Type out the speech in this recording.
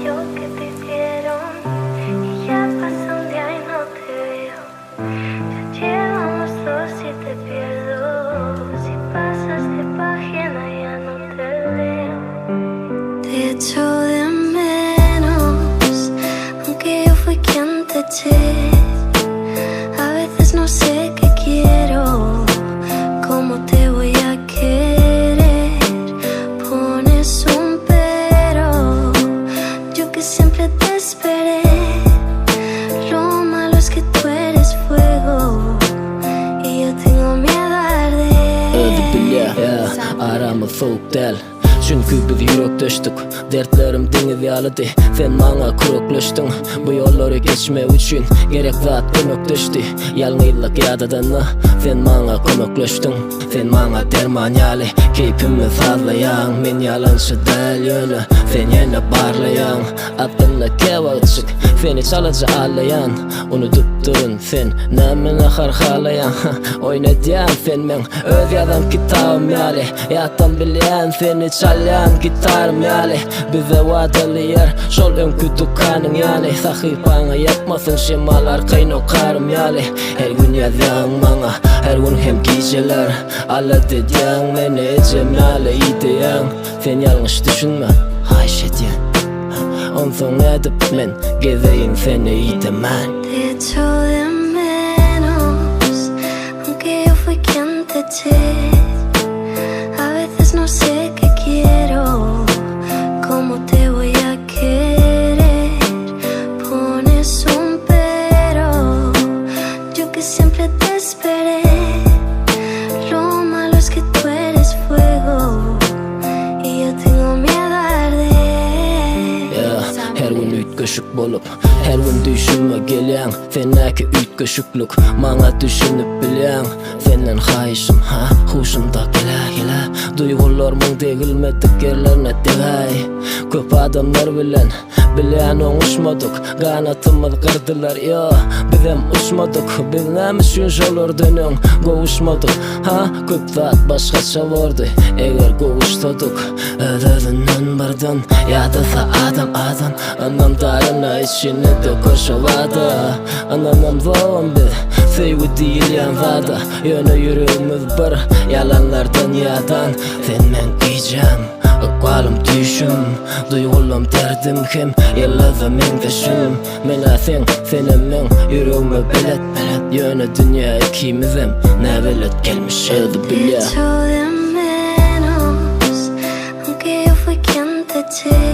yo que pidieron y ya pasa un día y no te veo. Ya llevamos dos y te pierdo. Si pasas de página ya no te leo. Te echo de menos, aunque yo fui quien te eché. A veces no sé qué quiero, cómo te voy a querer. Pones un pero, yo que siempre te esperé. Lo malo es que tú eres fuego y yo tengo miedo a arder. Aramı soğuk del. Çünkü biz yürekleştik. Dertlerim deniz yaladı. Sen bana kuruklaştın. Bu yolları geçme için gerek zat kömekleşti. Yalnızlık yadadanı sen bana kömekleştin. Sen bana derman yali. Keyfimi sağlayan. Men yalancı değil yönü. Sen yine parlayan. Adınla kevağıtçık. Seni çalıcı ağlayan. Unutup durun sen nemini harhalayan. Oynayan sen men öz yazan kitabım yali. Yatan bilen seni çalyan gitarım yali. Bize vadalı yer şol önkü dükkanın yani. Sahipana yapmasın şemalar kaynokarım yali. Her gün yazan bana her gün hem geceler. Aladıyan beni ecem yali ideyan. Sen yanlış düşünme haş ediyen. On son edip men gezeyim seni idemen. Te echo de menos, aunque yo fui quien te eché. A veces no sé qué quiero, cómo te voy a querer. Pones un pero, yo que siempre te esperé. Lo malo es que tú eres fuego y yo tengo miedo a arder. Her gün ütköşük bolup, her gün düşünme gelen. Seneki ütköşüklük, bana düşünüp bilen. Senden hayışım, huşumda gele. Duygularımın degilmedik yerlerine degay. Köp adamlar bilen oňuşmadyk. Ganatymyz kırdylar, yo, bizem uçmadyk. Biz näme üçin şolardan gowuşmadyk? Köp zat başgaça boldy, eger gowuşsadyk. Özünden birden ýadasa adam. Anam darına içini dököşewady. Anam zowam biz sevgi diýil ýanzada. Ýöne yüreğimiz bir yalanlardan ýadan. Sen men giýjem Qalım düşüm, duygulam derdim hem yıllaza men peşim. Mena senem men yüreğime belet. Ýöne dünýä ikimizem ne belet gelmiş öldü bilýär. Te echo de menos, aunque yo fui quien te eché.